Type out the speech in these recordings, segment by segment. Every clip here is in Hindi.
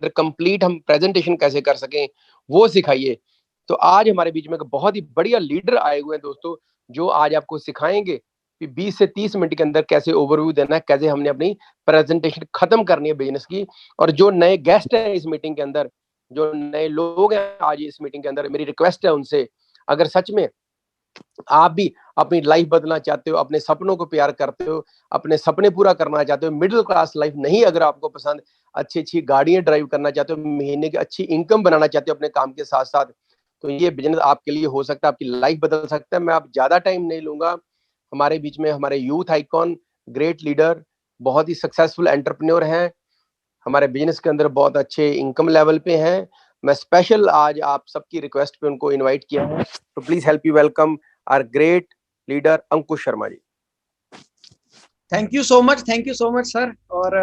अंदर कंप्लीट हम प्रेजेंटेशन कैसे कर सकें, वो सिखाइए। तो आज हमारे बीच में एक बहुत ही बढ़िया लीडर आए हुए हैं दोस्तों, जो आज आपको सिखाएंगे कि 20 से 30 मिनट के अंदर कैसे ओवरव्यू देना है, कैसे हमने अपनी प्रेजेंटेशन खत्म करनी है बिजनेस की। और जो नए गेस्ट हैं इस मीटिंग के अंदर, जो नए लोग हैं आज इस मीटिंग के अंदर, मेरी रिक्वेस्ट है उनसे, अगर सच में आप भी अपनी लाइफ बदलना चाहते हो, अपने सपनों को प्यार करते हो, अपने सपने पूरा करना चाहते हो, मिडिल क्लास लाइफ नहीं अगर आपको पसंद, अच्छी अच्छी गाड़ियां ड्राइव करना चाहते हो, महीने की अच्छी इनकम बनाना चाहते हो अपने काम के साथ साथ, तो ये बिजनेस आपके लिए हो सकता है, आपकी लाइफ बदल सकता है। मैं आप ज्यादा टाइम नहीं लूंगा। हमारे बीच में हमारे यूथ आइकॉन, ग्रेट लीडर, बहुत ही सक्सेसफुल एंटरप्रेन्योर हैं, हमारे बिजनेस के अंदर बहुत अच्छे इनकम लेवल पे हैं। मैं स्पेशल आज आप सबकी रिक्वेस्ट पे उनको इनवाइट किया है, तो please help you welcome our great leader Ankush Sharma ji. Thank you so much sir. और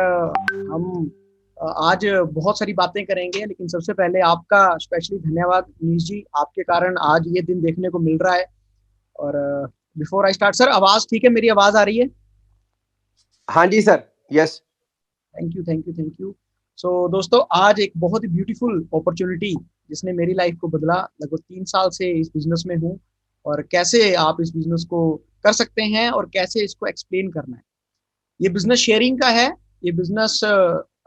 हम आज बहुत सारी बातें करेंगे, लेकिन सबसे पहले आपका स्पेशली धन्यवाद मनीष जी, आपके कारण आज ये दिन देखने को मिल रहा है। और बिफोर आई स्टार्ट सर, आवाज ठीक है? मेरी आवाज आ रही है? हाँ जी sir, yes. Thank you. So दोस्तों, आज एक बहुत ही ब्यूटीफुल अपॉर्चुनिटी जिसने मेरी लाइफ को बदला। लगभग 3 साल से इस बिजनेस में हूँ, और कैसे आप इस बिजनेस को कर सकते हैं और कैसे इसको एक्सप्लेन करना है। ये बिजनेस शेयरिंग का है। ये बिजनेस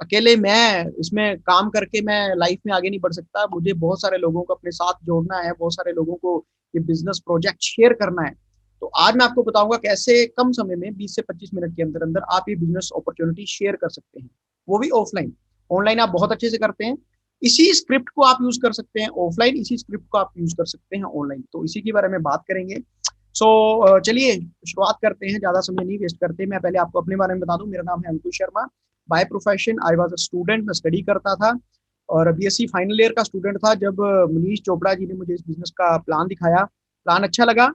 अकेले मैं इसमें काम करके मैं लाइफ में आगे नहीं बढ़ सकता। मुझे बहुत सारे लोगों को अपने साथ जोड़ना है, बहुत सारे लोगों को ये बिजनेस प्रोजेक्ट शेयर करना है। तो आज मैं आपको बताऊंगा कैसे कम समय में 20 से 25 मिनट के अंदर अंदर आप ये बिजनेस अपॉर्चुनिटी शेयर कर सकते हैं, वो भी ऑफलाइन। ऑनलाइन आप बहुत अच्छे से करते हैं, इसी स्क्रिप्ट को आप यूज कर सकते हैं ऑफलाइन, इसी स्क्रिप्ट को आप यूज कर सकते हैं ऑनलाइन। तो इसी के बारे में बात करेंगे। चलिए शुरुआत करते हैं, ज्यादा समय नहीं वेस्ट करते। मैं पहले आपको अपने बारे में बता दूं, मेरा नाम है Ankush Sharma. By profession I was a student, मैं स्टडी करता था और बीएससी फाइनल ईयर का स्टूडेंट था जब मनीष चोपड़ा जी ने मुझे इस बिजनेस का प्लान दिखाया। प्लान अच्छा लगा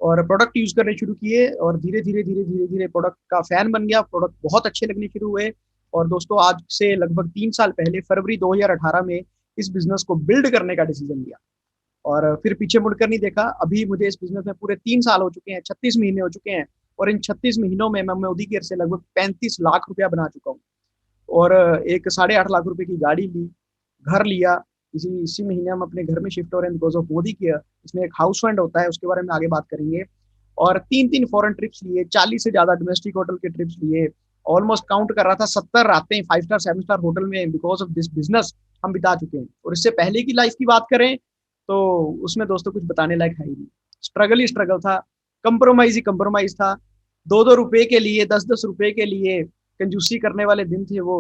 और प्रोडक्ट यूज करने शुरू किए, और धीरे धीरे प्रोडक्ट का फैन बन गया। प्रोडक्ट बहुत अच्छे लगने शुरू हुए। और दोस्तों, आज से लगभग 3 साल पहले फरवरी 2018 में इस बिजनेस को बिल्ड करने का डिसीजन लिया, और फिर पीछे मुड़कर नहीं देखा। अभी मुझे इस बिजनेस में पूरे 3 साल हो चुके हैं, 36 महीने हो चुके हैं, और इन 36 महीनों में मैं मोदी केयर से लगभग 35 लाख रुपया बना चुका हूँ। और एक 8.5 लाख रुपए की गाड़ी ली, घर लिया। इसी महीने हम अपने घर में शिफ्ट हो रहे हैं बिकॉज ऑफ मोदी केयर। इसमें एक हाउस फंड होता है, उसके बारे में आगे बात करेंगे। और 3 3 फॉरेन ट्रिप्स लिए, 40 से ज्यादा डोमेस्टिक होटल के ट्रिप्स लिए। ऑलमोस्ट काउंट कर रहा था 70 रातें 5 स्टार 7 स्टार होटल में बिकॉज ऑफ दिस बिजनेस हम बिता चुके हैं। और इससे पहले की लाइफ की बात करें तो उसमें दोस्तों कुछ बताने लायक है ही नहीं। स्ट्रगल ही स्ट्रगल था, कंप्रोमाइज ही कंप्रोमाइज था। 2 2 रुपए के लिए, 10 10 रुपए के लिए कंजूसी करने वाले दिन थे वो।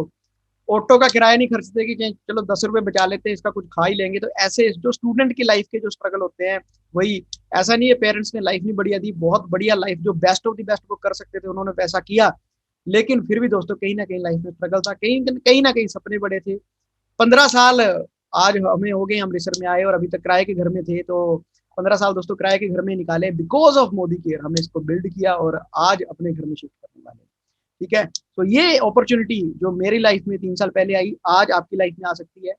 ऑटो का किराया नहीं खर्चते कि चलो 10 रुपए बचा लेते हैं, इसका कुछ खा ही लेंगे। तो ऐसे जो स्टूडेंट की लाइफ के जो स्ट्रगल होते हैं वही। ऐसा नहीं है पेरेंट्स ने लाइफ नहीं बढ़िया दी, बहुत बढ़िया लाइफ, जो बेस्ट ऑफ द बेस्ट वो कर सकते थे उन्होंने पैसा किया। लेकिन फिर भी दोस्तों कहीं ना कहीं लाइफ में स्ट्रगल था, कहीं कहीं ना कहीं सपने बड़े थे। 15 साल आज हमें हो गए, अमृतसर में आए और अभी तक किराए के घर में थे। तो 15 साल दोस्तों किराए के घर में निकाले बिकॉज ऑफ मोदी केयर। हमने इसको बिल्ड किया और आज अपने घर में शिफ्ट करने वाले। ठीक है, तो ये अपॉर्चुनिटी जो मेरी लाइफ में 3 साल पहले आई, आज आपकी लाइफ में आ सकती है।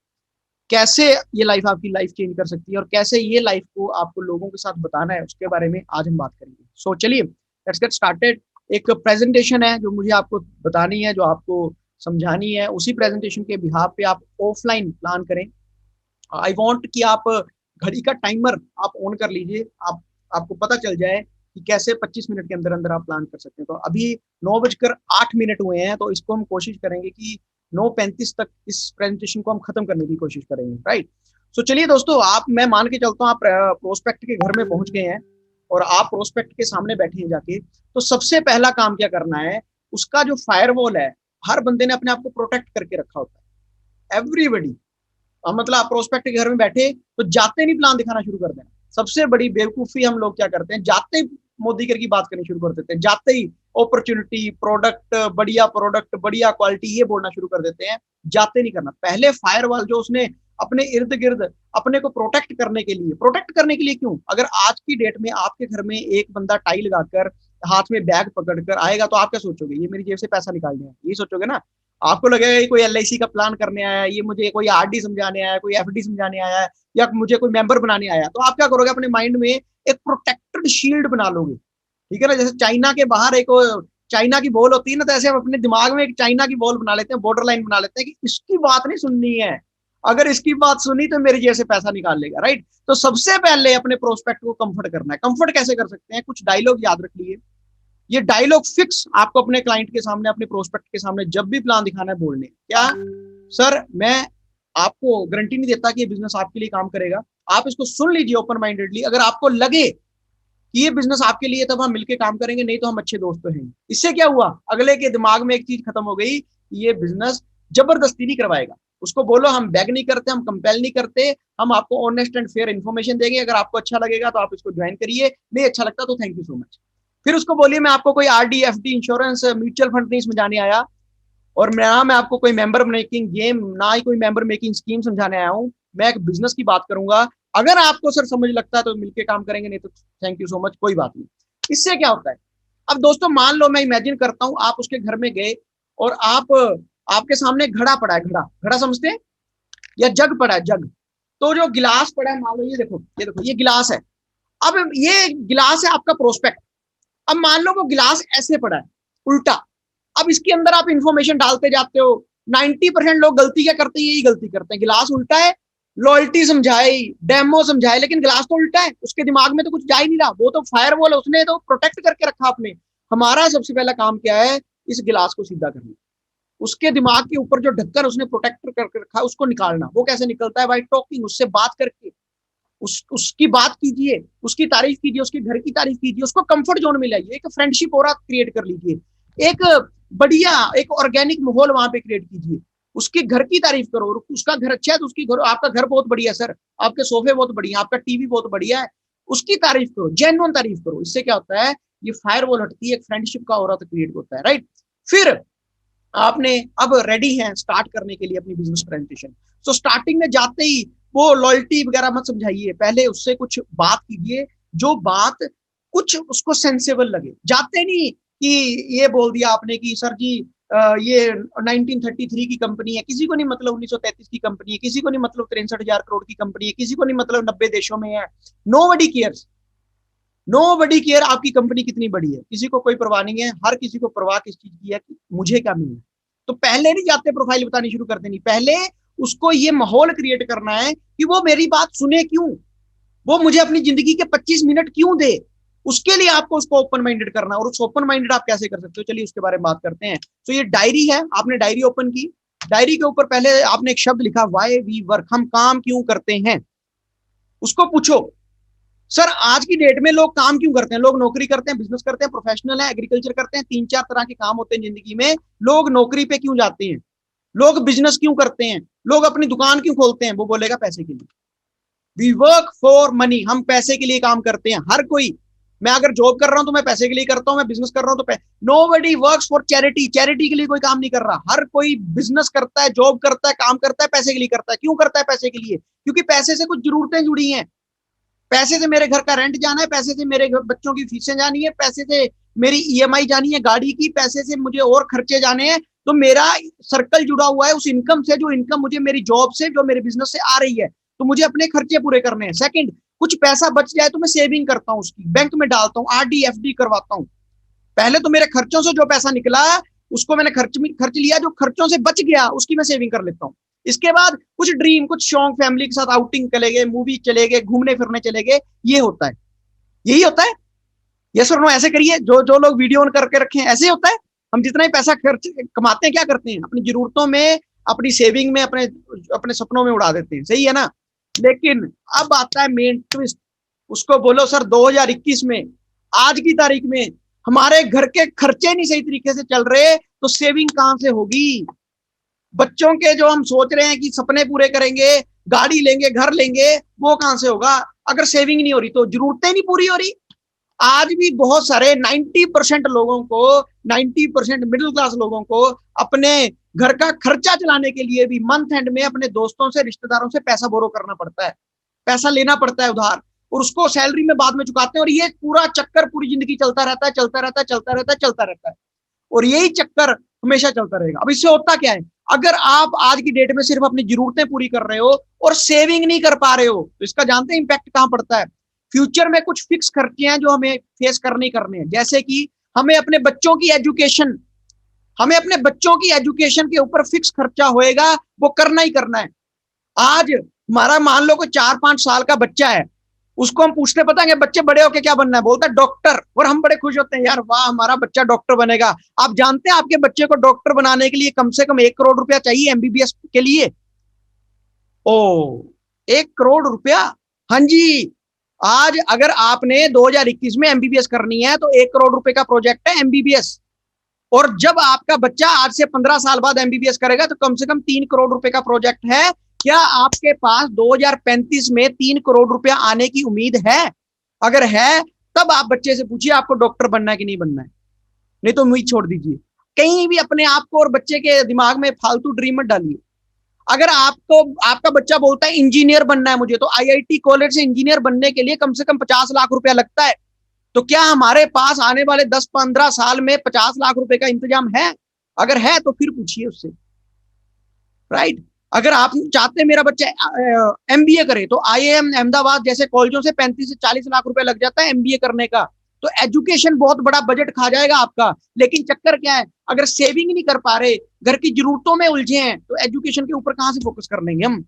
कैसे ये लाइफ आपकी लाइफ चेंज कर सकती है और कैसे ये लाइफ को आपको लोगों के साथ बताना है, उसके बारे में आज हम बात करेंगे। चलिए लेट्स गेट स्टार्टेड। एक प्रेजेंटेशन है जो मुझे आपको बतानी है, जो आपको समझानी है। उसी प्रेजेंटेशन के बिहाफ पे आप ऑफलाइन प्लान करें। आई वांट कि आप घड़ी का टाइमर आप ऑन कर लीजिए, आपको पता चल जाए कि कैसे 25 मिनट के अंदर अंदर आप प्लान कर सकते हैं। तो अभी 9:08 हुए हैं, तो इसको हम कोशिश करेंगे कि 9:35 तक इस प्रेजेंटेशन को हम खत्म करने की कोशिश करेंगे, राइट। चलिए दोस्तों, मैं मान के चलता हूँ आप प्रोस्पेक्ट के घर में पहुंच गए हैं और आप प्रोस्पेक्ट के सामने बैठे हैं जाके। तो सबसे पहला काम क्या करना है, उसका जो फायरवॉल है, हर बंदे ने अपने आप को प्रोटेक्ट करके रखा होता है, एवरीबडी। मतलब आप प्रोस्पेक्ट के घर में बैठे तो जाते नहीं प्लान दिखाना शुरू कर देना। सबसे बड़ी बेवकूफी हम लोग क्या करते हैं, जाते ही मोदी केयर की बात करनी शुरू कर देते हैं, जाते ही अपॉर्चुनिटी, प्रोडक्ट बढ़िया क्वालिटी ये बोलना शुरू कर देते हैं। जाते नहीं करना। पहले फायरवॉल जो उसने अपने इर्द गिर्द अपने को प्रोटेक्ट करने के लिए क्यों? अगर आज की डेट में आपके घर में एक बंदा टाई लगाकर हाथ में बैग पकड़कर आएगा तो आप क्या सोचोगे? ये मेरी जेब से पैसा निकालने है, ये सोचोगे ना। आपको लगेगा कोई एलआईसी का प्लान करने आया है, ये मुझे कोई आरडी समझाने आया है, कोई एफडी समझाने आया है, या मुझे कोई मेंबर बनाने आया है। तो आप क्या करोगे, अपने माइंड में एक प्रोटेक्टेड शील्ड बना लोगे। ठीक है ना, जैसे चाइना के बाहर एक चाइना की बॉल होती है ना, तो ऐसे हम अपने दिमाग में एक चाइना की बॉल बना लेते हैं, बॉर्डर लाइन बना लेते हैं कि इसकी बात नहीं सुननी है, अगर इसकी बात सुनी तो मेरी जैसे पैसा निकाल लेगा, राइट। तो सबसे पहले अपने प्रोस्पेक्ट को कंफर्ट करना है। कंफर्ट कैसे कर सकते हैं? कुछ डायलॉग याद रखिए, ये डायलॉग फिक्स आपको अपने क्लाइंट के सामने, अपने प्रोस्पेक्ट के सामने जब भी प्लान दिखाना है बोलने। क्या सर, मैं आपको गारंटी नहीं देता कि ये बिजनेस आपके लिए काम करेगा, आप इसको सुन लीजिए ओपन माइंडेडली, अगर आपको लगे कि ये बिजनेस आपके लिए तब हम मिलकर काम करेंगे, नहीं तो हम अच्छे दोस्त तो हैं। इससे क्या हुआ, अगले के दिमाग में एक चीज खत्म हो गई, ये बिजनेस जबरदस्ती नहीं करवाएगा। उसको बोलो हम बैग नहीं करते, हम कंपेल नहीं करते, हम आपको ऑनेस्ट एंड फेयर इन्फॉर्मेशन देंगे, अगर आपको अच्छा लगेगा तो आप इसको ज्वाइन करिए, नहीं अच्छा लगता तो थैंक यू सो मच। फिर उसको बोलिए मैं आपको कोई RD, FD, insurance, mutual fund नहीं समझाने आया, और ना मैं आपको कोई मेंबर मेकिंग गेम, ना ही कोई मेंबर मेकिंग स्कीम समझाने आया हूँ, मैं एक बिजनेस की बात करूंगा। अगर आपको सर समझ लगता है तो मिलके काम करेंगे, नहीं तो थैंक यू सो मच, कोई बात नहीं। इससे क्या होता है, अब दोस्तों मान लो मैं इमेजिन करता हूँ आप उसके घर में गए और आपके सामने घड़ा पड़ा है, घड़ा, घड़ा समझते हैं, या जग पड़ा है, जग। तो जो गिलास पड़ा है, मान लो ये देखो, ये देखो, ये गिलास है। अब ये गिलास है आपका प्रोस्पेक्ट। अब मान लो वो गिलास ऐसे पड़ा है उल्टा, अब इसके अंदर आप इंफॉर्मेशन डालते जाते हो। 90% लोग गलती क्या करते हैं, यही गलती करते हैं, गिलास उल्टा है, लॉयल्टी समझाई, डेमो समझाए, लेकिन गिलास तो उल्टा है, उसके दिमाग में तो कुछ जा ही नहीं रहा, वो तो फायरवॉल है, उसने तो प्रोटेक्ट करके रखा अपने। हमारा सबसे पहला काम क्या है, इस गिलास को सीधा करना, उसके दिमाग के ऊपर जो ढक्कन उसने प्रोटेक्ट करके रखा उसको निकालना। वो कैसे निकलता है? बाय टॉकिंग, उससे बात करके, उसकी बात कीजिए, उसकी तारीफ कीजिए, उसके घर की तारीफ कीजिए, उसको कंफर्ट जोन में लाइए, एक फ्रेंडशिप और क्रिएट कर लीजिए, एक बढ़िया एक ऑर्गेनिक माहौल वहां पे क्रिएट कीजिए, उसके घर की तारीफ करो, उसका घर अच्छा है तो उसकी घर, आपका घर बहुत बढ़िया सर, आपके सोफे बहुत बढ़िया, आपका टीवी बहुत बढ़िया है, उसकी तारीफ करो, जेन्युइन तारीफ करो। इससे क्या होता है, ये फायर वॉल हटती है, एक फ्रेंडशिप का ऑरा क्रिएट होता है, राइट। फिर आपने अब रेडी है स्टार्ट करने के लिए अपनी बिजनेस प्रेजेंटेशन। तो स्टार्टिंग में जाते ही वो लॉयल्टी वगैरह मत समझाइए, पहले उससे कुछ बात कीजिए, जो बात कुछ उसको सेंसेबल लगे। जाते नहीं कि ये बोल दिया आपने कि सर जी ये 1933 की कंपनी है, किसी को नहीं मतलब 1933 की कंपनी है, किसी को नहीं मतलब 63,000 करोड़ की कंपनी है, किसी को नहीं मतलब 90 देशों में है। नोबडी केयर्स, नोबडी केयर आपकी कंपनी कितनी बड़ी है, किसी को कोई परवाह नहीं है। हर किसी को परवाह किस चीज की है कि मुझे क्या मिलना है। तो पहले नहीं जाते प्रोफाइल बतानी शुरू कर देनी, पहले उसको ये माहौल क्रिएट करना है कि वो मेरी बात सुने क्यों, वो मुझे अपनी जिंदगी के 25 मिनट क्यों दे। उसके लिए आपको उसको ओपन माइंडेड करना है। और उस ओपन माइंडेड आप कैसे कर सकते हो, चलिए उसके बारे में बात करते हैं। तो ये डायरी है, आपने डायरी ओपन की, डायरी के ऊपर पहले आपने एक शब्द लिखा, वाई वी वर्क, हम काम क्यों करते हैं। उसको पूछो, सर आज की डेट में लोग काम क्यों करते हैं? लोग नौकरी करते हैं, बिजनेस करते हैं, प्रोफेशनल है, एग्रीकल्चर करते हैं, 3-4 तरह के काम होते हैं जिंदगी में। लोग नौकरी पे क्यों जाते हैं, लोग बिजनेस क्यों करते हैं, लोग अपनी दुकान क्यों खोलते हैं? वो बोलेगा पैसे के लिए। वी वर्क फॉर मनी, हम पैसे के लिए काम करते हैं, हर कोई। मैं अगर जॉब कर रहा हूं तो मैं पैसे के लिए करता हूं, मैं बिजनेस कर रहा हूं तो nobody works for charity, charity के लिए कोई काम नहीं कर रहा। हर कोई बिजनेस करता है, जॉब करता है, काम करता है, पैसे के लिए करता है। क्यों करता है? पैसे के लिए, क्योंकि पैसे से कुछ जरूरतें जुड़ी हैं। पैसे से मेरे घर का रेंट जाना है, पैसे से मेरे बच्चों की फीसें जानी है, पैसे से मेरी ईएमआई जानी है गाड़ी की, पैसे से मुझे और खर्चे जाने हैं। तो मेरा सर्कल जुड़ा हुआ है उस इनकम से, जो इनकम मुझे मेरी जॉब से, जो मेरे बिजनेस से आ रही है। तो मुझे अपने खर्चे पूरे करने हैं। सेकंड, कुछ पैसा बच जाए तो मैं सेविंग करता हूँ, उसकी बैंक में डालता हूँ, आरडी एफडी करवाता हूँ। पहले तो मेरे खर्चों से जो पैसा निकला उसको मैंने खर्च लिया, जो खर्चों से बच गया उसकी मैं सेविंग कर लेता हूँ। इसके बाद कुछ ड्रीम, कुछ शौक, फैमिली के साथ आउटिंग चले गए, मूवी चले गए, घूमने फिरने चले गए। ये होता है, यही होता है। यस और नो ऐसे करिए, जो जो लोग वीडियो ऑन करके रखे हैं, ऐसे होता है। हम जितना ही पैसा खर्च कमाते हैं क्या करते हैं, अपनी जरूरतों में, अपनी सेविंग में, अपने अपने सपनों में उड़ा देते हैं, सही है ना। लेकिन अब आता है मेन ट्विस्ट। उसको बोलो सर 2021 में, आज की तारीख में हमारे घर के खर्चे नहीं सही तरीके से चल रहे, तो सेविंग कहां से होगी? बच्चों के जो हम सोच रहे हैं कि सपने पूरे करेंगे, गाड़ी लेंगे, घर लेंगे, वो कहां से होगा अगर सेविंग नहीं हो रही? तो जरूरतें नहीं पूरी हो रही। आज भी बहुत सारे 90% लोगों को, 90% मिडिल क्लास लोगों को अपने घर का खर्चा चलाने के लिए भी मंथ एंड में अपने दोस्तों से, रिश्तेदारों से पैसा बोरो करना पड़ता है, पैसा लेना पड़ता है उधार, और उसको सैलरी में बाद में चुकाते हैं। और ये पूरा चक्कर पूरी जिंदगी चलता रहता है, चलता रहता है, चलता रहता है, चलता रहता है। और यही चक्कर हमेशा चलता रहेगा। अब इससे होता क्या है, अगर आप आज की डेट में सिर्फ अपनी जरूरतें पूरी कर रहे हो और सेविंग नहीं कर पा रहे हो, तो इसका जानते हैं इंपैक्ट कहां पड़ता है? फ्यूचर में कुछ फिक्स खर्चे हैं जो हमें फेस करने ही करने हैं। जैसे कि हमें अपने बच्चों की एजुकेशन, हमें अपने बच्चों की एजुकेशन के ऊपर फिक्स खर्चा होएगा, वो करना ही करना है। आज हमारा मान लो कोई 4-5 साल का बच्चा है, उसको हम पूछते पता है बच्चे बड़े होके क्या बनना है, बोलता है डॉक्टर, और हम बड़े खुश होते हैं यार वाह हमारा बच्चा डॉक्टर बनेगा। आप जानते हैं आपके बच्चे को डॉक्टर बनाने के लिए कम से कम 1 करोड़ रुपया चाहिए एमबीबीएस के लिए। ओ 1 करोड़ रुपया, हाँ जी। आज अगर आपने 2021 में एमबीबीएस करनी है तो 1 करोड़ रुपए का प्रोजेक्ट है एमबीबीएस। और जब आपका बच्चा आज से 15 साल बाद एमबीबीएस करेगा तो कम से कम 3 करोड़ रुपए का प्रोजेक्ट है। क्या आपके पास 2035 में 3 करोड़ रुपया आने की उम्मीद है? अगर है तब आप बच्चे से पूछिए आपको डॉक्टर बनना है कि नहीं बनना है, नहीं तो उम्मीद छोड़ दीजिए। कहीं भी अपने आप को और बच्चे के दिमाग में फालतू ड्रीम मत डालिए। अगर आपको आपका बच्चा बोलता है इंजीनियर बनना है मुझे, तो आईआईटी कॉलेज से इंजीनियर बनने के लिए कम से कम 50 लाख रुपया लगता है। तो क्या हमारे पास आने वाले 10-15 साल में 50 लाख रुपए का इंतजाम है? अगर है तो फिर पूछिए उससे, राइट। अगर आप चाहते हैं मेरा बच्चा एमबीए करे तो आईआईएम अहमदाबाद जैसे कॉलेजों से 35 से 40 लाख रुपए लग जाता है एमबीए करने का। तो एजुकेशन बहुत बड़ा बजट खा जाएगा आपका। लेकिन चक्कर क्या है, अगर सेविंग नहीं कर पा रहे, घर की जरूरतों में उलझे हैं, तो एजुकेशन के ऊपर कहां से फोकस कर लेंगे हम।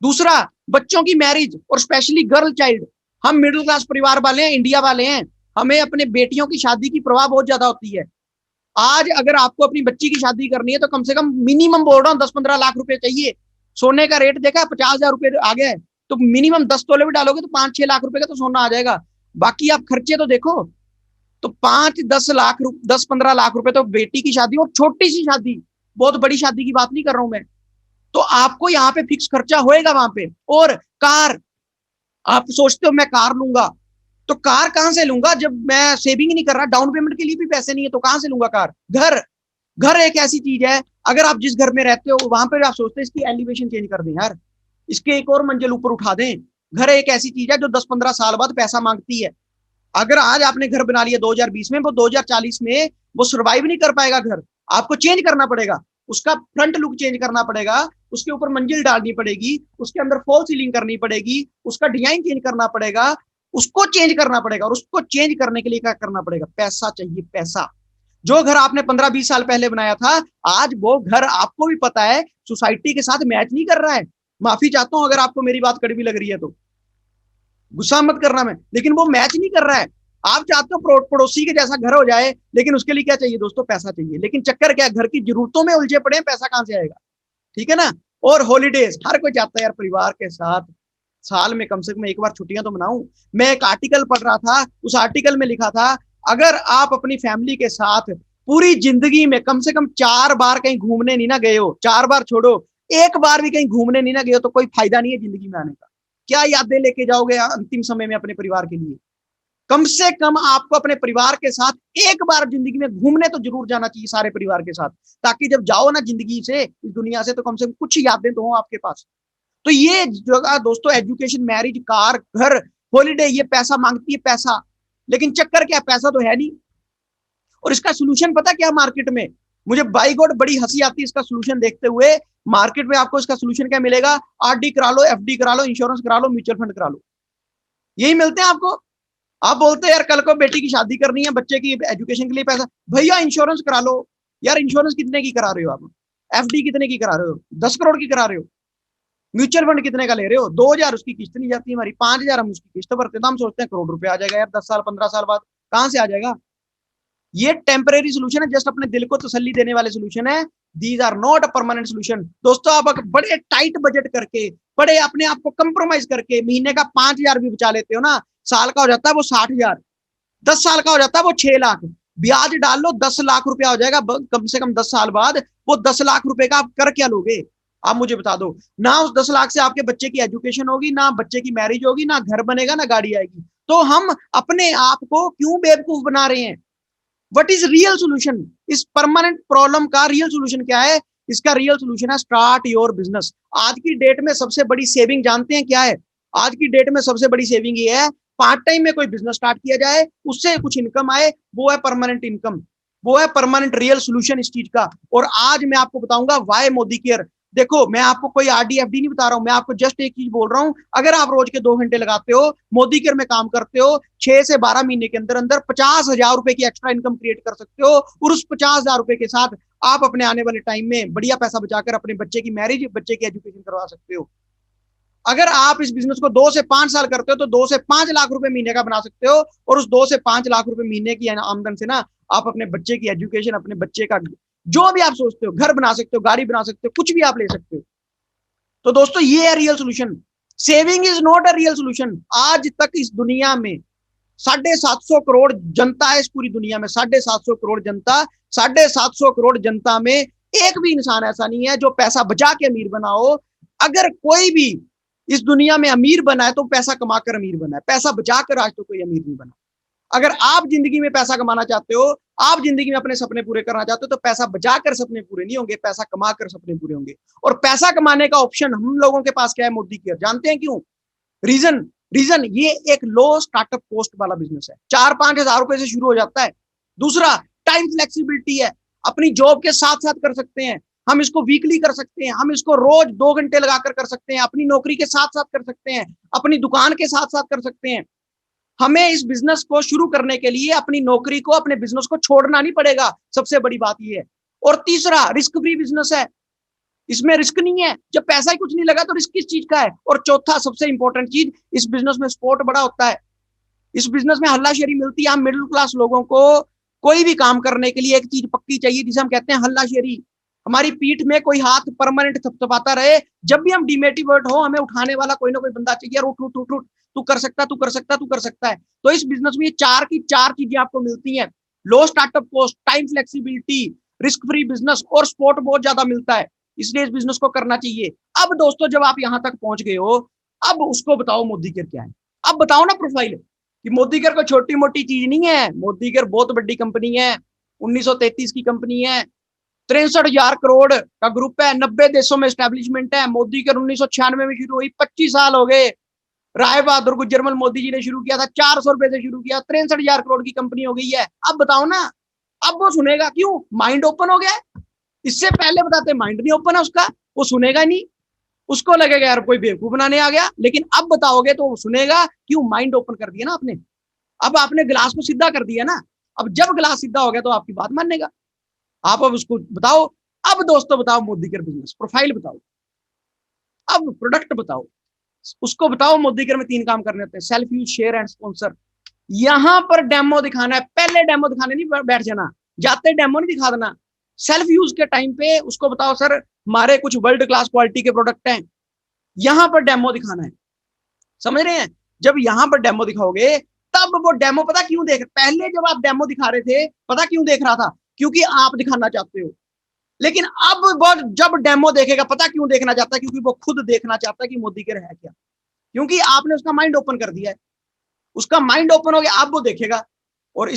दूसरा, बच्चों की मैरिज और स्पेशली गर्ल चाइल्ड। हम मिडिल क्लास परिवार वाले हैं, इंडिया वाले हैं, हमें अपने बेटियों की शादी की परवाह बहुत ज्यादा होती है। आज अगर आपको अपनी बच्ची की शादी करनी है तो कम से कम मिनिमम बोल रहा हूँ 10-15 लाख रुपए चाहिए। सोने का रेट देखा है 50,000 रुपए आ गया है, तो मिनिमम 10 तोले भी डालोगे तो 5-6 लाख रुपए का तो सोना आ जाएगा। बाकी आप खर्चे तो देखो, तो 10-15 लाख रुपए तो बेटी की शादी, और छोटी सी शादी, बहुत बड़ी शादी की बात नहीं कर रहा हूं मैं। तो आपको यहाँ पे फिक्स खर्चा होएगा वहां पे। और कार, आप सोचते हो मैं कार लूंगा, तो कार कहां से लूंगा जब मैं सेविंग नहीं कर रहा, डाउन पेमेंट के लिए भी पैसे नहीं है, तो कहां से लूंगा कार। घर, घर एक ऐसी चीज है, अगर आप जिस घर में रहते हो वहां पर आप सोचते हैं इसकी एलिवेशन चेंज कर दें यार, इसके एक और मंजिल ऊपर उठा दें। घर एक ऐसी चीज है जो 10-15 साल बाद पैसा मांगती है। अगर आज आपने घर बना लिया 2020 में, वो 2040 में वो सर्वाइव नहीं कर पाएगा। घर आपको चेंज करना पड़ेगा, उसका फ्रंट लुक चेंज करना पड़ेगा, उसके ऊपर मंजिल डालनी पड़ेगी, उसके अंदर फॉल सीलिंग करनी पड़ेगी, उसका डिजाइन चेंज करना पड़ेगा, उसको चेंज करना पड़ेगा। और उसको चेंज करने के लिए क्या करना पड़ेगा? पैसा चाहिए, पैसा। जो घर आपने 15-20 साल पहले बनाया था, आज वो घर आपको भी पता है सोसाइटी के साथ मैच नहीं कर रहा है। माफी चाहता हूं अगर आपको मेरी बात कड़वी लग रही है तो, गुस्सा मत करना मैं, लेकिन वो मैच नहीं कर रहा है। आप चाहते हो पड़ोसी के जैसा घर हो जाए, लेकिन उसके लिए क्या चाहिए दोस्तों? पैसा चाहिए। लेकिन चक्कर क्या, घर की जरूरतों में उलझे पड़े हैं, पैसा कहां से आएगा? ठीक है ना। और हॉलीडेज, हर कोई चाहता है यार परिवार के साथ साल में कम से कम एक बार छुट्टियां तो मनाऊं। मैं एक आर्टिकल पढ़ रहा था, उस आर्टिकल में लिखा था अगर आप अपनी फैमिली के साथ पूरी जिंदगी में कम से कम 4 बार कहीं घूमने नहीं ना गए हो, 4 बार छोड़ो, 1 बार भी कहीं घूमने नहीं ना गए हो, तो कोई फायदा नहीं है जिंदगी में आने का। क्या यादें लेके जाओगे अंतिम समय में अपने परिवार के लिए? कम से कम आपको अपने परिवार के साथ 1 बार जिंदगी में घूमने तो जरूर जाना चाहिए सारे परिवार के साथ, ताकि जब जाओ ना जिंदगी से, इस दुनिया से, तो कम से कम कुछ यादें तो हो आपके पास। तो ये जगह दोस्तों, एजुकेशन, मैरिज, कार, घर, हॉलीडे, ये पैसा मांगती है, पैसा। लेकिन चक्कर क्या, पैसा तो है नहीं। और इसका सोल्यूशन पता क्या मार्केट में? मुझे बाई गॉड बड़ी हंसी आती है इसका सोल्यूशन देखते हुए। मार्केट में आपको इसका सोल्यूशन क्या मिलेगा? आरडी करा लो, एफडी करा लो, इंश्योरेंस करा लो, म्यूचुअल फंड करा लो, यही मिलते हैं आपको। आप बोलते हैं यार कल को बेटी की शादी करनी है, बच्चे की एजुकेशन के लिए पैसा, भैया इंश्योरेंस करा लो। यार इंश्योरेंस कितने की करा रहे हो आप? एफडी कितने की करा रहे हो? 10 करोड़ की करा रहे हो। म्यूचुअल फंड कितने का ले रहे हो? 2,000 उसकी किस्त नहीं जाती हमारी, 5,000 हम उसकी किस्त भरते, तो हम सोचते हैं करोड़ रुपए आ जाएगा यार 10 साल 15 साल बाद। कहां से आ जाएगा? ये टेम्परेरी सोल्यूशन है, जस्ट अपने दिल को तसल्ली देने वाले सोल्यूशन है। These are not a permanent solution. दोस्तों आप बड़े टाइट बजट करके, बड़े अपने आप को कंप्रोमाइज करके महीने का 5,000 भी बचा लेते हो ना, साल का हो जाता है वो 60,000, 10 साल का हो जाता है वो 6 लाख। ब्याज डाल लो, 10 लाख रुपया हो जाएगा कम से कम 10 साल बाद। वो 10 लाख रुपए का आप कर क्या लोगे? आप मुझे बता दो ना। उस 10 लाख से आपके बच्चे की एजुकेशन होगी ना, बच्चे की मैरिज होगी ना, घर बनेगा ना, गाड़ी आएगी। तो हम अपने आप को क्यों बेवकूफ बना रहे हैं? What is real solution? इस परमानेंट प्रॉब्लम का रियल सोल्यूशन क्या है? इसका रियल सोल्यूशन है स्टार्ट योर बिजनेस। आज की डेट में सबसे बड़ी सेविंग जानते हैं क्या है? आज की डेट में सबसे बड़ी सेविंग ये है, पार्ट टाइम में कोई बिजनेस स्टार्ट किया जाए, उससे कुछ इनकम आए, वो है परमानेंट इनकम, वो है परमानेंट रियल सोल्यूशन इस चीज का। और आज मैं आपको बताऊंगा व्हाई मोदी केयर। देखो मैं आपको कोई आरडी एफडी नहीं बता रहा हूं, मैं आपको जस्ट एक चीज बोल रहा हूं, अगर आप रोज के 2 घंटे लगाते हो, मोदी केयर में काम करते हो, 6 से 12 महीने के अंदर अंदर 50,000 रुपए की एक्स्ट्रा इनकम क्रिएट कर सकते हो, और उस 50,000 रुपए के साथ आप अपने आने वाले टाइम में बढ़िया पैसा बचाकर अपने बच्चे की मैरिज, बच्चे की एजुकेशन करवा सकते हो। अगर आप इस बिजनेस को 2 से 5 साल करते हो तो 2 से 5 लाख रुपए महीने का बना सकते हो, और उस 2 से 5 लाख रुपए महीने की आमदन से ना आप अपने बच्चे की एजुकेशन, अपने बच्चे का जो भी आप सोचते हो, घर बना सकते हो, गाड़ी बना सकते हो, कुछ भी आप ले सकते हो। तो दोस्तों ये है real solution. Saving is not a real solution. आज तक इस दुनिया में 750 करोड़ जनता है, इस पूरी दुनिया में 750 करोड़ जनता, 750 करोड़ जनता में एक भी इंसान ऐसा नहीं है जो पैसा बचा के अमीर बना हो। अगर कोई भी इस दुनिया में अमीर बना है तो पैसा कमाकर अमीर बना है, पैसा बचाकर आज तो कोई अमीर नहीं बना। अगर आप जिंदगी में पैसा कमाना चाहते हो, आप जिंदगी में अपने सपने पूरे करना चाहते हो, तो पैसा बचाकर सपने पूरे नहीं होंगे, पैसा कमाकर सपने पूरे होंगे। और पैसा कमाने का ऑप्शन हम लोगों के पास क्या है? मोदी केयर। जानते हैं क्यों? रीजन ये एक लो स्टार्टअप कॉस्ट वाला बिजनेस है, 4-5 हजार रुपए से शुरू हो जाता है। दूसरा, टाइम फ्लेक्सिबिलिटी है, अपनी जॉब के साथ साथ कर सकते हैं, हम इसको वीकली कर सकते हैं, हम इसको रोज 2 घंटे लगाकर कर सकते हैं, अपनी नौकरी के साथ साथ कर सकते हैं, अपनी दुकान के साथ साथ कर सकते हैं। हमें इस बिजनेस को शुरू करने के लिए अपनी नौकरी को, अपने बिजनेस को छोड़ना नहीं पड़ेगा, सबसे बड़ी बात यह है। और तीसरा, रिस्क फ्री बिजनेस है, इसमें रिस्क नहीं है, जब पैसा ही कुछ नहीं लगा तो रिस्क किस चीज का है। और चौथा सबसे इंपॉर्टेंट चीज, इस बिजनेस में सपोर्ट बड़ा होता है, इस बिजनेस में हल्लाशेरी मिलती है। हम मिडिल क्लास लोगों को कोई भी काम करने के लिए एक चीज पक्की चाहिए जिसे हम कहते हैं हल्लाशेरी। हमारी पीठ में कोई हाथ परमानेंट थपथपाता रहे, जब भी हम डिमोटिवेट हो हमें उठाने वाला कोई ना कोई बंदा चाहिए, उठ उठ उठ उठ, तू कर सकता, तू कर सकता, तू कर सकता है। तो इस बिजनेस में ये चार चीजें आपको मिलती हैं, low startup cost, time flexibility, risk free business, और सपोर्ट बहुत ज्यादा मिलता है, इसलिए इस बिजनेस को करना चाहिए। अब दोस्तों जब आप यहां तक पहुंच गए हो, अब उसको बताओ मोदी केयर क्या है। अब बताओ ना प्रोफाइल कि मोदी केयर कोई छोटी मोटी चीज नहीं है, मोदी केयर बहुत बड़ी कंपनी है, 1933 की कंपनी है, 63,000 करोड़ का ग्रुप है, 90 देशों में एस्टेब्लिशमेंट है। मोदी केयर 1996 में शुरू हुई, 25 साल हो गए। राय बहादुर गुजरमल मोदी जी ने शुरू किया था, 400 रुपए से शुरू किया, 63,000 करोड़ की कंपनी हो गई है। अब बताओ ना, अब वो सुनेगा क्यों? माइंड ओपन हो गया है। इससे पहले बताते माइंड नहीं ओपन है उसका, वो सुनेगा नहीं, उसको लगेगा यार कोई बेवकूफ बनाने आ गया। लेकिन अब बताओगे तो वो सुनेगा, क्यों? माइंड ओपन कर दिया ना आपने, अब आपने गिलास को सीधा कर दिया ना। अब जब गिलास सीधा हो गया तो आपकी बात मानेगा। आप अब उसको बताओ। अब दोस्तों बताओ मोदी केयर बिजनेस प्रोफाइल बताओ, अब प्रोडक्ट बताओ, उसको बताओ। मोदी केयर में 3 काम करने होते हैं, self use, share and sponsor. यहां पर डेमो दिखाना है, पहले डेमो दिखाने नहीं बैठ जाना, जाते डेमो नहीं दिखा देना। सेल्फ यूज के टाइम पे उसको बताओ सर हमारे कुछ वर्ल्ड क्लास क्वालिटी के प्रोडक्ट हैं, यहां पर डेमो दिखाना है, समझ रहे हैं? जब यहां पर डेमो दिखाओगे तब वो डेमो पता क्यों देख, पहले जब आप डेमो दिखा रहे थे पता क्यों देख रहा था? क्योंकि आप दिखाना चाहते हो। लेकिन अब वो जब डेमो देखेगा पता क्यों देखना चाहता है? क्योंकि वो खुद देखना चाहता है कि मोदी केयर है क्या, क्योंकि आपने उसका माइंड ओपन कर दिया है। उसका माइंड ओपन हो गया, अब वो देखेगा, और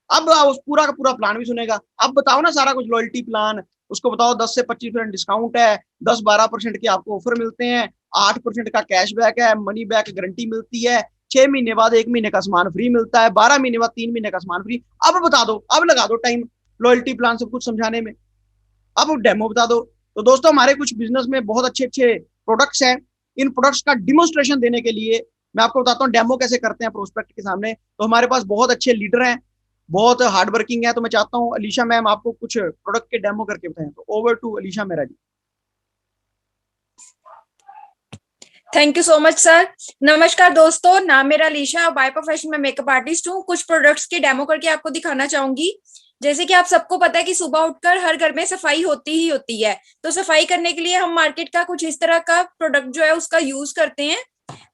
अब उस पूरा का पूरा प्लान भी सुनेगा। अब बताओ ना सारा कुछ, लॉयल्टी प्लान, उसको बताओ 10 से 25% डिस्काउंट है, 10-12% के आपको ऑफर मिलते हैं, 8% का कैशबैक है, मनी बैक गारंटी मिलती है, 6 महीने बाद 1 महीने का सामान फ्री मिलता है, 12 महीने बाद 3 महीने का सामान फ्री। अब बता दो, अब लगा दो टाइम लॉयल्टी प्लान सब कुछ समझाने में, अब डेमो बता दो। तो दोस्तों हमारे कुछ बिजनेस में बहुत अच्छे अच्छे प्रोडक्ट्स हैं, इन प्रोडक्ट्स का डिमोन्स्ट्रेशन देने के लिए मैं आपको बताता हूँ डेमो कैसे करते हैं प्रोस्पेक्ट के सामने। तो हमारे पास बहुत अच्छे लीडर हैं, बहुत हार्ड वर्किंग है। तो मैं चाहता हूँ अलीशा मैम आपको कुछ प्रोडक्ट के डेमो करके बताएं। तो over to Alisha Mehra ji. Thank you so much sir. नमस्कार दोस्तों, नाम मेरा अलीशा, बाय प्रोफेशन में मेकअप आर्टिस्ट हूँ। कुछ प्रोडक्ट्स के डेमो करके आपको दिखाना चाहूंगी। जैसे कि आप सबको पता है कि सुबह उठकर हर घर में सफाई होती ही होती है, तो सफाई करने के लिए हम मार्केट का कुछ इस तरह का प्रोडक्ट जो है उसका यूज करते हैं।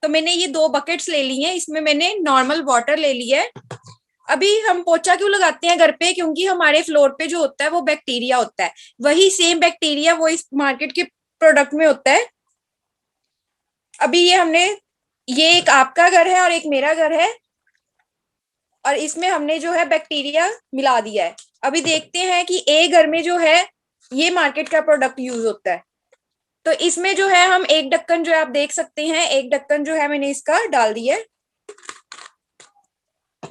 तो मैंने ये 2 बकेट्स ले ली हैं, इसमें मैंने नॉर्मल वाटर ले लिया है। अभी हम पोछा क्यों लगाते हैं घर पे? क्योंकि हमारे फ्लोर पे जो होता है वो बैक्टीरिया होता है, वही सेम बैक्टीरिया वो इस मार्केट के प्रोडक्ट में होता है। अभी ये एक आपका घर है और एक मेरा घर है, और इसमें हमने जो है बैक्टीरिया मिला दिया है। अभी देखते हैं कि एक घर में जो है ये मार्केट का प्रोडक्ट यूज होता है। तो इसमें जो है हम एक ढक्कन जो है आप देख सकते हैं, एक ढक्कन जो है मैंने इसका डाल दिया है,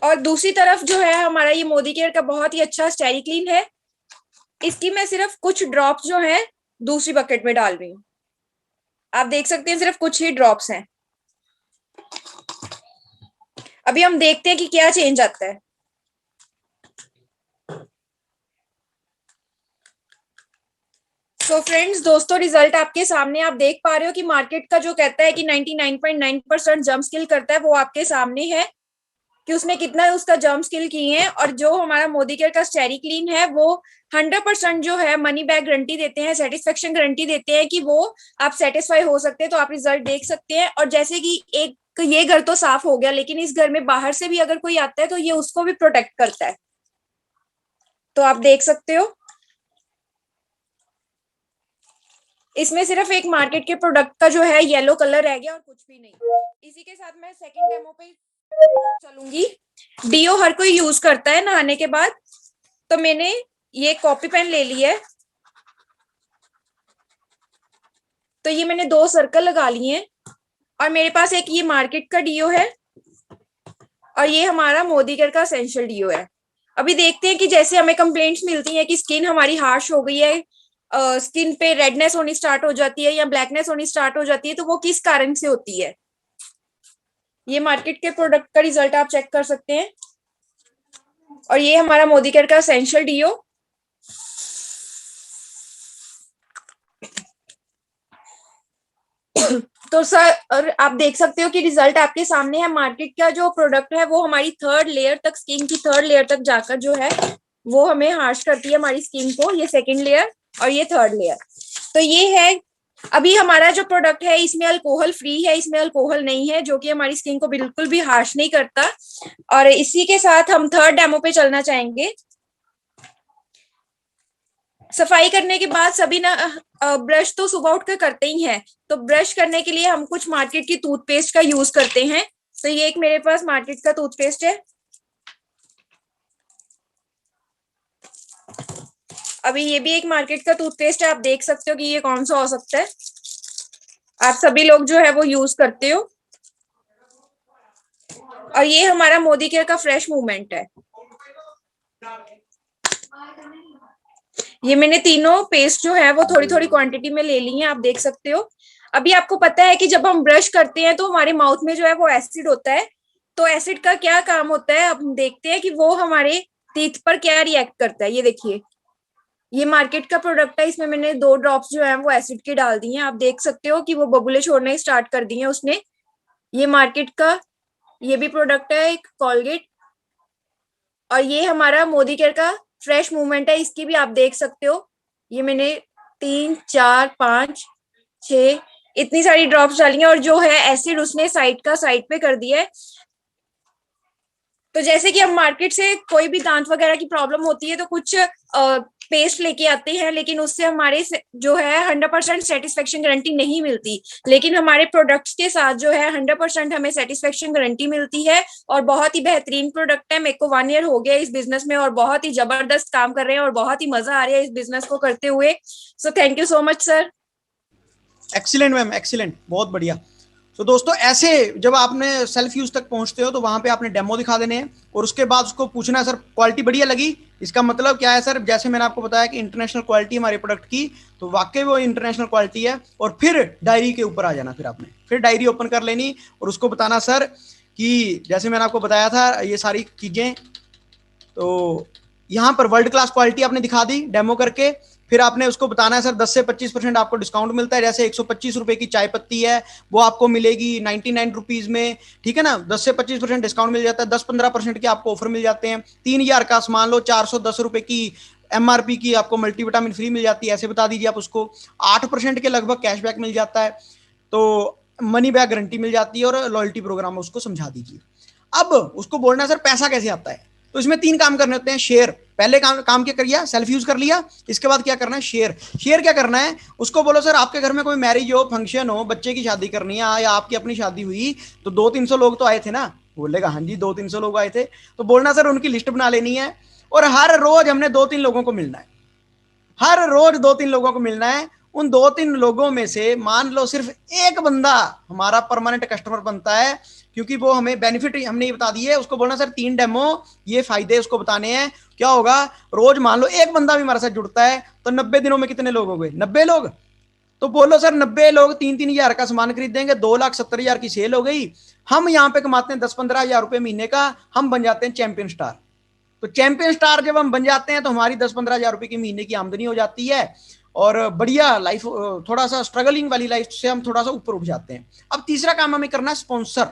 और दूसरी तरफ जो है हमारा ये मोदी केयर का बहुत ही अच्छा स्टेरी क्लीन है। इसकी मैं सिर्फ कुछ ड्रॉप्स जो है दूसरी बकेट में डाल रही हूँ। आप देख सकते हैं सिर्फ कुछ ही ड्रॉप्स हैं। अभी हम देखते हैं कि क्या चेंज आता है। सो फ्रेंड्स, दोस्तों रिजल्ट आपके सामने, आप देख पा रहे हो कि मार्केट का जो कहता है कि 99.9% जंप स्किल करता है, वो आपके सामने है कि उसने कितना उसका जंप स्किल किए हैं। और जो हमारा मोदी केयर का स्टेरी क्लीन है वो 100% जो है मनी बैक गारंटी देते हैं, सेटिस्फेक्शन गारंटी देते हैं कि वो आप सेटिस्फाई हो सकते हैं। तो आप रिजल्ट देख सकते हैं। और जैसे कि एक ये घर तो साफ हो गया, लेकिन इस घर में बाहर से भी अगर कोई आता है तो ये उसको भी प्रोटेक्ट करता है। तो आप देख सकते हो इसमें सिर्फ एक मार्केट के प्रोडक्ट का जो है येलो कलर रह गया और कुछ भी नहीं। इसी के साथ मैं सेकंड डेमो पे चलूंगी। डीओ हर कोई यूज करता है नहाने के बाद, तो मैंने ये कॉपी पेन ले ली है। तो ये मैंने 2 सर्कल लगा लिए हैं और मेरे पास एक ये मार्केट का डीओ है और ये हमारा मोदी केयर का एसेंशियल डीओ है। अभी देखते हैं कि जैसे हमें कंप्लेंट्स मिलती हैं कि स्किन हमारी हार्श हो गई है, स्किन पे रेडनेस होनी स्टार्ट हो जाती है या ब्लैकनेस होनी स्टार्ट हो जाती है, तो वो किस कारण से होती है। ये मार्केट के प्रोडक्ट का रिजल्ट आप चेक कर सकते हैं। और ये हमारा मोदी केयर का एसेंशियल डीओ। तो सर आप देख सकते हो कि रिजल्ट आपके सामने है। मार्केट का जो प्रोडक्ट है वो हमारी 3rd लेयर तक, स्किन की 3rd लेयर तक जाकर जो है वो हमें हार्श करती है हमारी स्किन को। ये 2nd लेयर और ये 3rd लेयर। तो ये है अभी हमारा जो प्रोडक्ट है, इसमें अल्कोहल फ्री है, इसमें अल्कोहल नहीं है, जो कि हमारी स्किन को बिल्कुल भी हार्श नहीं करता। और इसी के साथ हम 3rd डेमो पे चलना चाहेंगे। सफाई करने के बाद सभी ना ब्रश तो सुबह उठकर करते ही हैं, तो ब्रश करने के लिए हम कुछ मार्केट की टूथपेस्ट का यूज करते हैं। तो ये एक मेरे पास मार्केट का टूथपेस्ट है। अभी ये भी एक मार्केट का टूथपेस्ट है। आप देख सकते हो कि ये कौन सा हो सकता है। आप सभी लोग जो है वो यूज करते हो। और ये हमारा मोदी केयर का फ्रेश मूवमेंट है। ये मैंने तीनों पेस्ट जो है वो थोड़ी थोड़ी क्वांटिटी में ले ली है, आप देख सकते हो। अभी आपको पता है कि जब हम ब्रश करते हैं तो हमारे माउथ में जो है वो एसिड होता है। तो एसिड का क्या काम होता है, अब हम देखते हैं कि वो हमारे टीथ पर क्या रिएक्ट करता है। ये देखिए, ये मार्केट का प्रोडक्ट है। इसमें मैंने 2 ड्रॉप्स जो है वो एसिड के डाल दिए हैं। आप देख सकते हो कि वो बबुले छोड़ने स्टार्ट कर दिए हैं उसने। ये मार्केट का ये भी प्रोडक्ट है, एक कोलगेट। और ये हमारा मोदी केयर का फ्रेश मूवमेंट है। इसकी भी आप देख सकते हो, ये मैंने 3 4 5 6 इतनी सारी ड्रॉप्स डाली हैं। और जो है एसिड उसने साइड पे कर दिया है। तो जैसे कि हम मार्केट से कोई भी दांत वगैरह की प्रॉब्लम होती है तो कुछ पेस्ट लेके आते हैं, लेकिन उससे हमारे जो है 100% सेटिस्फेक्शन गारंटी नहीं मिलती। लेकिन हमारे प्रोडक्ट्स के साथ जो है 100% हमें सेटिस्फेक्शन गारंटी मिलती है। और बहुत ही बेहतरीन प्रोडक्ट है। मेरे को 1 ईयर हो गया इस बिजनेस में और बहुत ही जबरदस्त काम कर रहे हैं और बहुत ही मजा आ रहा है इस बिजनेस को करते हुए। So thank you so much sir. Excellent ma'am, excellent, बहुत बढ़िया। तो दोस्तों ऐसे जब आपने सेल्फ यूज तक पहुंचते हो तो वहां पे आपने डेमो दिखा देने हैं और उसके बाद उसको पूछना है सर क्वालिटी बढ़िया लगी, इसका मतलब क्या है सर। जैसे मैंने आपको बताया कि इंटरनेशनल क्वालिटी हमारे प्रोडक्ट की, तो वाकई वो इंटरनेशनल क्वालिटी है। और फिर डायरी के ऊपर आ जाना, फिर आपने फिर डायरी ओपन कर लेनी और उसको बताना सर कि जैसे मैंने आपको बताया था ये सारी चीजें। तो यहाँ पर वर्ल्ड क्लास क्वालिटी आपने दिखा दी डेमो करके। फिर आपने उसको बताना है सर 10 से 25% आपको डिस्काउंट मिलता है। जैसे 125 रुपए की चाय पत्ती है वो आपको मिलेगी 99 रुपीज में, ठीक है ना। 10 से 25% डिस्काउंट मिल जाता है, 10-15% के आपको ऑफर मिल जाते हैं। 3000 का सामान लो, 410 रुपए की MRP की आपको मल्टीविटामिन फ्री मिल जाती है, ऐसे बता दीजिए आप उसको। 8% के लगभग कैशबैक मिल जाता है, तो मनी बैक गारंटी मिल जाती है और लॉयल्टी प्रोग्राम उसको समझा दीजिए। अब उसको बोलना है सर पैसा कैसे आता है। तो इसमें 3 काम करने होते हैं। शेयर, पहले काम क्या करिए, सेल्फ यूज कर लिया। इसके बाद क्या करना है, शेयर क्या करना है, उसको बोलो सर आपके घर में कोई मैरिज हो, फंक्शन हो, बच्चे की शादी करनी है या आपकी अपनी शादी हुई, तो 200-300 लोग तो आए थे ना। बोलेगा हाँ जी 200-300 लोग आए थे। तो बोलना सर उनकी लिस्ट बना लेनी है और हर रोज हमने 2-3 लोगों को मिलना है। हर रोज 2-3 लोगों को मिलना है। उन 2-3 लोगों में से मान लो सिर्फ एक बंदा हमारा परमानेंट कस्टमर बनता है, क्योंकि वो हमें बेनिफिट हमने ये बता दी है। उसको बोलना सर 3 डेमो, ये फायदे उसको बताने हैं। क्या होगा, रोज मान लो एक बंदा भी हमारे साथ जुड़ता है तो 90 दिनों में कितने लोग हो गए, 90 लोग। तो बोलो सर 90 लोग 3-3 हजार का सामान खरीदेंगे, 2,70,000 की सेल हो गई, हम यहाँ पे कमाते हैं 10-15 हजार रुपए महीने का, हम बन जाते हैं चैंपियन स्टार। तो चैंपियन स्टार जब हम बन जाते हैं तो हमारी 10-15 हजार रुपए की महीने की आमदनी हो जाती है और बढ़िया लाइफ, थोड़ा सा स्ट्रगलिंग वाली लाइफ से हम थोड़ा सा ऊपर उठ जाते हैं। अब तीसरा काम हमें करना है स्पॉन्सर।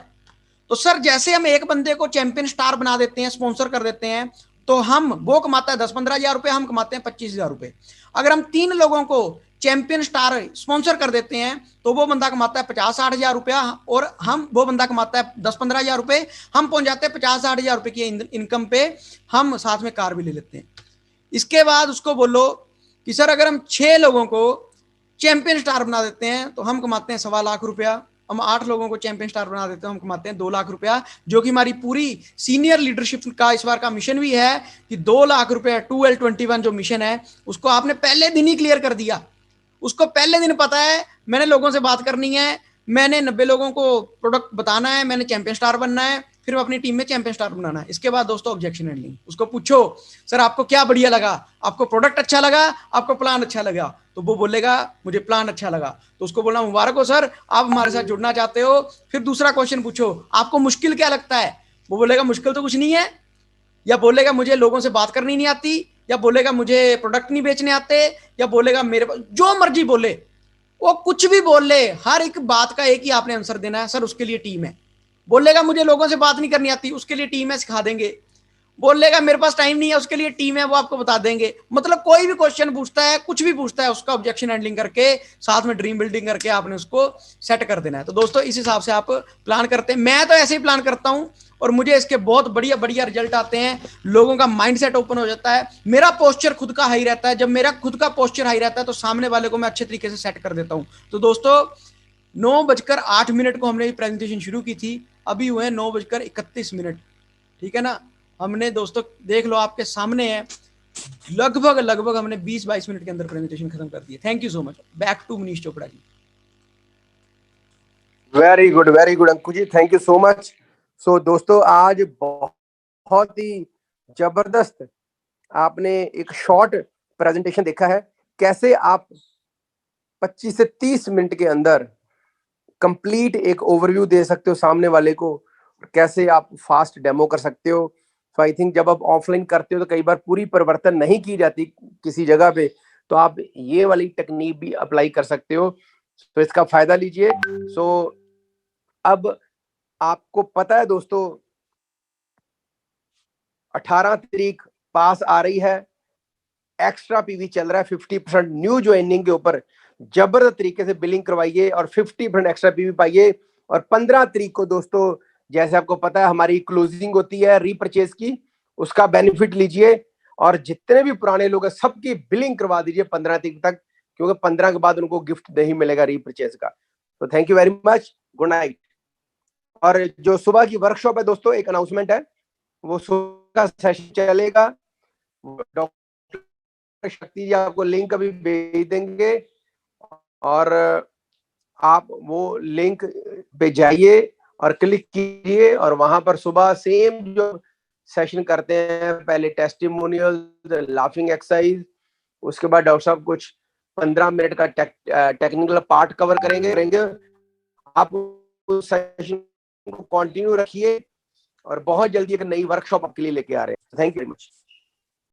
तो सर जैसे हम एक बंदे को चैंपियन स्टार बना देते हैं, स्पॉन्सर कर देते हैं, तो हम, वो कमाता है 10-15 हजार रुपए, हम कमाते हैं 25 हजार रुपए। अगर हम 3 लोगों को चैंपियन स्टार स्पॉन्सर कर देते हैं तो वो बंदा कमाता है 50-60 हजार रुपया और हम, वो बंदा कमाता है 10-15 हजार रुपए, हम पहुंच जाते हैं 50-60 हजार रुपए की इनकम पे। हम साथ में कार भी ले लेते हैं। इसके बाद उसको बोलो कि सर अगर हम 6 लोगों को चैंपियन स्टार बना देते हैं तो हम कमाते हैं 1.25 लाख रुपया। हम 8 लोगों को चैंपियन स्टार बना देते हैं, हम कमाते हैं 2 लाख रुपया, जो कि हमारी पूरी सीनियर लीडरशिप का इस बार का मिशन भी है कि 2 लाख रुपया 2L21 जो मिशन है उसको आपने पहले दिन ही क्लियर कर दिया। उसको पहले दिन पता है मैंने लोगों से बात करनी है, मैंने 90 लोगों को प्रोडक्ट बताना है, मैंने चैंपियन स्टार बनना है, फिर अपनी टीम में चैंपियन स्टार बनाना है। इसके बाद दोस्तों ऑब्जेक्शन हैंडलिंग, उसको पूछो सर आपको क्या बढ़िया लगा, आपको प्रोडक्ट अच्छा लगा, आपको प्लान अच्छा लगा, तो वो बोलेगा मुझे प्लान अच्छा लगा, तो उसको बोलना मुबारक हो सर आप हमारे साथ जुड़ना चाहते हो। फिर दूसरा क्वेश्चन पूछो आपको मुश्किल क्या लगता है, वो बोलेगा मुश्किल तो कुछ नहीं है, या बोलेगा मुझे लोगों से बात करनी नहीं आती, या बोलेगा मुझे प्रोडक्ट नहीं बेचने आते, या बोलेगा मेरे पास, जो मर्जी बोले, वो कुछ भी बोल ले, हर एक बात का एक ही आपने आंसर देना है, सर उसके लिए टीम है। बोलेगा मुझे लोगों से बात नहीं करनी आती, उसके लिए टीम है, सिखा देंगे। बोलेगा मेरे पास टाइम नहीं है, उसके लिए टीम है, वो आपको बता देंगे। मतलब कोई भी क्वेश्चन पूछता है, कुछ भी पूछता है, उसका ऑब्जेक्शन हैंडलिंग करके साथ में ड्रीम बिल्डिंग करके आपने उसको सेट कर देना है। तो दोस्तों इस हिसाब से आप प्लान करते हैं, मैं तो ऐसे ही प्लान करता हूं और मुझे इसके बहुत बढ़िया बढ़िया रिजल्ट आते हैं, लोगों का माइंडसेट ओपन हो जाता है, मेरा पोस्चर खुद का हाई रहता है। जब मेरा खुद का पोस्चर हाई रहता है तो सामने वाले को मैं अच्छे तरीके से सेट कर देता हूं। तो दोस्तों 9:08 को हमने प्रेजेंटेशन शुरू की थी, अभी हुए 9:31। ठीक है ना, हमने दोस्तों देख लो आपके सामने है, लगभग हमने 20-22 मिनट के अंदर प्रेजेंटेशन खत्म कर दी है। Thank you so much. Back to Manish Chopra ji. Very good Anku ji, thank you so much. So दोस्तों आज बहुत ही जबरदस्त आपने एक शॉर्ट प्रेजेंटेशन देखा है, कैसे आप 25 से 30 मिनट के अंदर कंप्लीट एक ओवरव्यू दे सकते हो सामने वाले को, कैसे आप फास्ट डेमो कर सकते हो। तो आई थिंक जब आप ऑफलाइन करते हो तो कई बार पूरी परिवर्तन नहीं की जाती किसी जगह पे, तो आप ये वाली टेक्निक भी अप्लाई कर सकते हो, तो इसका फायदा लीजिए। सो अब आपको पता है दोस्तों 18 तारीख पास आ रही है, एक्स्ट्रा पीवी चल रहा है, 50% न्यू ज्वाइनिंग के ऊपर जबरदस्त तरीके से बिलिंग करवाइए और 50% एक्स्ट्रा पीवी पाइए। और 15 तारीख को दोस्तों जैसे आपको पता है हमारी क्लोजिंग होती है रीपरचेज की, उसका बेनिफिट लीजिए और जितने भी पुराने लोग हैं सबकी बिलिंग करवा दीजिए 15 तारीख तक, क्योंकि 15 के बाद उनको गिफ्ट नहीं मिलेगा रीपरचेज का। तो thank you very much, good night. और जो सुबह की वर्कशॉप है दोस्तों, एक अनाउंसमेंट है, वो सुबह का सेशन चलेगा, डॉक्टर शक्ति जी आपको लिंक अभी भेज देंगे और आप वो लिंक पे जाइए और क्लिक कीजिए और वहां पर सुबह सेम जो सेशन करते हैं, पहले टेस्टिमोनियल, लाफिंग एक्सरसाइज, उसके बाद डॉक्टर साहब कुछ 15 मिनट का टेक्निकल पार्ट कवर करेंगे। आप उस सेशन को कंटिन्यू रखिए और बहुत जल्दी एक नई वर्कशॉप आपके लिए लेके आ रहे हैं। Thank you very much.